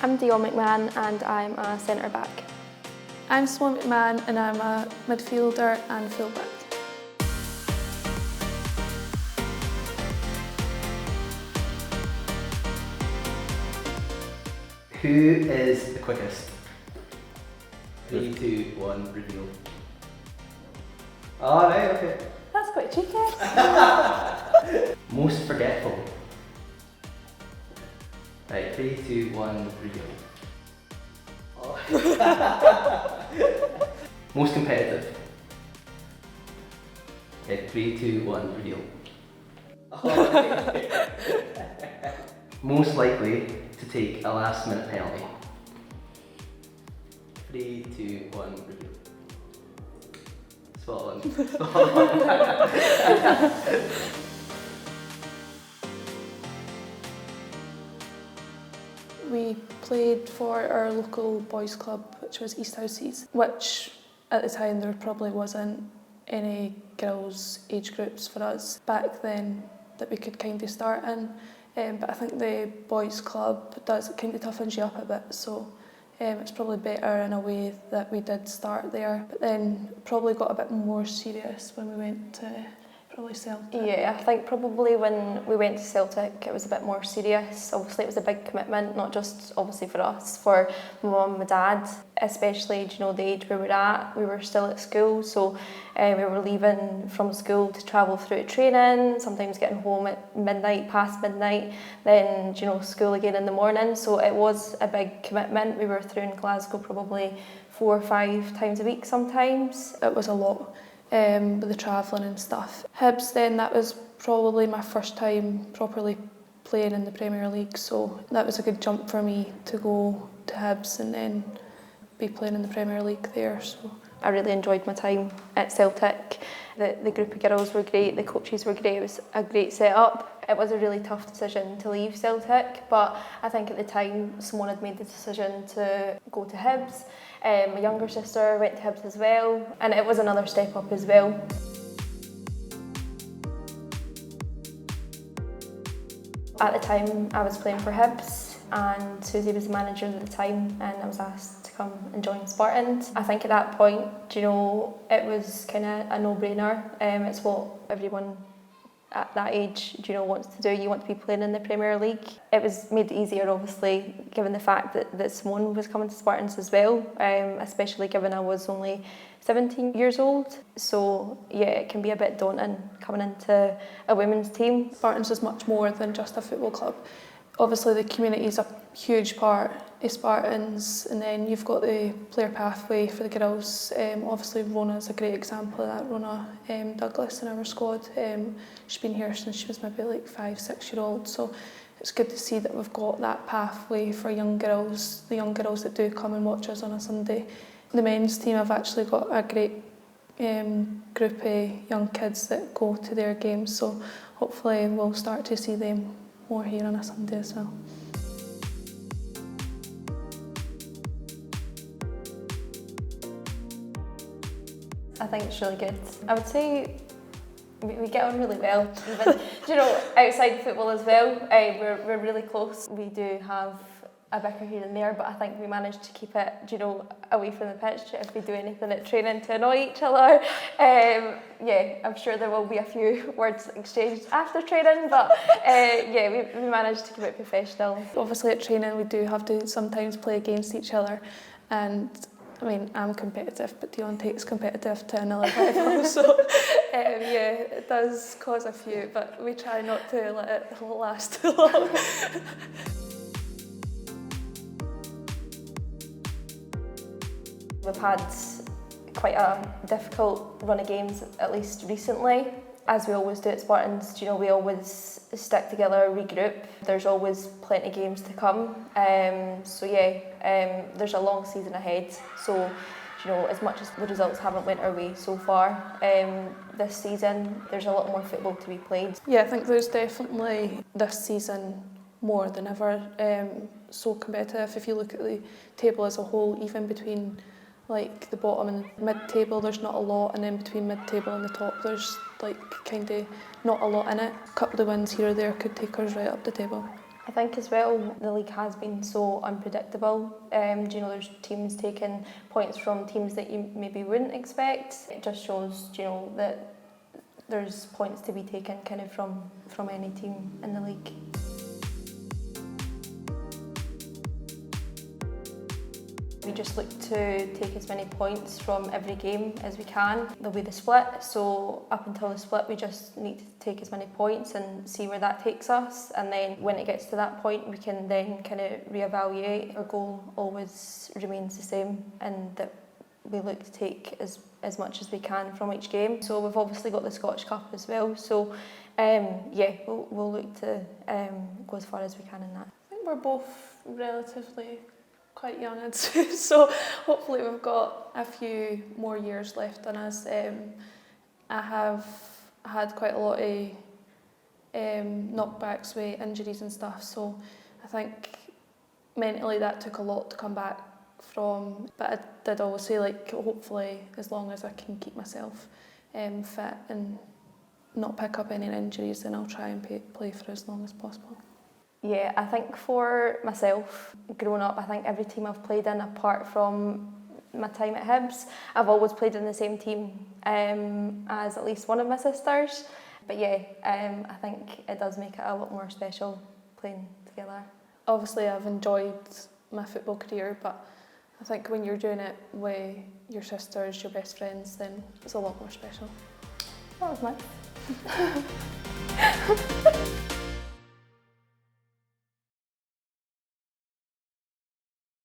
I'm Dion McMahon and I'm a centre back. I'm Simone McMahon and I'm a midfielder and fullback. Who is the quickest? 3, 2, 1, reveal. Oh, right, okay. That's quite cheeky. Most forgetful. Right, 3, 2, 1, reveal. Oh. Most competitive. Okay, 3, 2, 1, reveal. Oh, okay. Most likely to take a last minute penalty. 3, 2, 1, reveal. Spot on. Spot on. We played for our local boys club, which was East Houses, which at the time there probably wasn't any girls' age groups for us back then that we could kind of start in. But I think the boys club does kind of toughens you up a bit, so it's probably better in a way that we did start there. But then probably got a bit more serious when we went to probably Celtic. Yeah, I think probably when we went to Celtic it was a bit more serious. Obviously it was a big commitment, not just obviously for us, for my mum and my dad, especially the age we were at. We were still at school, so we were leaving from school to travel through to training, sometimes getting home at midnight, past midnight, then school again in the morning. So it was a big commitment. We were through in Glasgow probably 4 or 5 times a week sometimes. It was a lot. With the travelling and stuff. Hibs then, that was probably my first time properly playing in the Premier League, so that was a good jump for me to go to Hibs and then be playing in the Premier League there. So I really enjoyed my time at Celtic. The group of girls were great, the coaches were great, it was a great setup. It was a really tough decision to leave Celtic, but I think at the time Simone had made the decision to go to Hibs. My younger sister went to Hibs as well, and it was another step up as well. At the time I was playing for Hibs and Susie was the manager at the time, and I was asked to come and join Spartans. I think at that point, it was kind of a no-brainer. It's what everyone at that age, wants to do. You want to be playing in the Premier League. It was made easier, obviously, given the fact that Simone was coming to Spartans as well, especially given I was only 17 years old. So yeah, it can be a bit daunting coming into a women's team. Spartans is much more than just a football club. Obviously the community is a huge part of Spartans, and then you've got the player pathway for the girls. Obviously Rona's a great example of that. Rona Douglas in our squad. She's been here since she was maybe like 5-6 year old, so it's good to see that we've got that pathway for young girls, the young girls that do come and watch us on a Sunday. The men's team have actually got a great group of young kids that go to their games, so hopefully we'll start to see them more here on a Sunday as well. I think it's really good. I would say we get on really well, even outside football as well. We're really close. We do have a bicker here and there, but I think we managed to keep it, away from the pitch if we do anything at training to annoy each other. Yeah, I'm sure there will be a few words exchanged after training, but yeah, we managed to keep it professional. Obviously at training we do have to sometimes play against each other, and I mean, I'm competitive, but Dion takes competitive to another level, so yeah, it does cause a few, but we try not to let it last too long. We've had quite a difficult run of games, at least recently. As we always do at Spartans, we always stick together, regroup. There's always plenty of games to come. So yeah, there's a long season ahead. So, as much as the results haven't went our way so far, this season, there's a lot more football to be played. Yeah, I think there's definitely this season more than ever so competitive. If you look at the table as a whole, even between like the bottom and mid-table there's not a lot, and then between mid-table and the top there's like kind of not a lot in it. A couple of wins here or there could take us right up the table. I think as well, the league has been so unpredictable. There's teams taking points from teams that you maybe wouldn't expect. It just shows, that there's points to be taken kind of from any team in the league. We just look to take as many points from every game as we can. There'll be the split, so up until the split we just need to take as many points and see where that takes us, and then when it gets to that point we can then kind of reevaluate. Our goal always remains the same, and that we look to take as much as we can from each game. So we've obviously got the Scottish Cup as well, so we'll look to go as far as we can in that. I think we're both relatively quite young, I'd say, so hopefully we've got a few more years left on us. I have had quite a lot of knockbacks with injuries and stuff, so I think mentally that took a lot to come back from, but I did always say, hopefully as long as I can keep myself fit and not pick up any injuries, then I'll try and play for as long as possible. Yeah, I think for myself, growing up, I think every team I've played in, apart from my time at Hibs, I've always played in the same team as at least one of my sisters. But yeah, I think it does make it a lot more special playing together. Obviously, I've enjoyed my football career, but I think when you're doing it with your sisters, your best friends, then it's a lot more special. That was nice.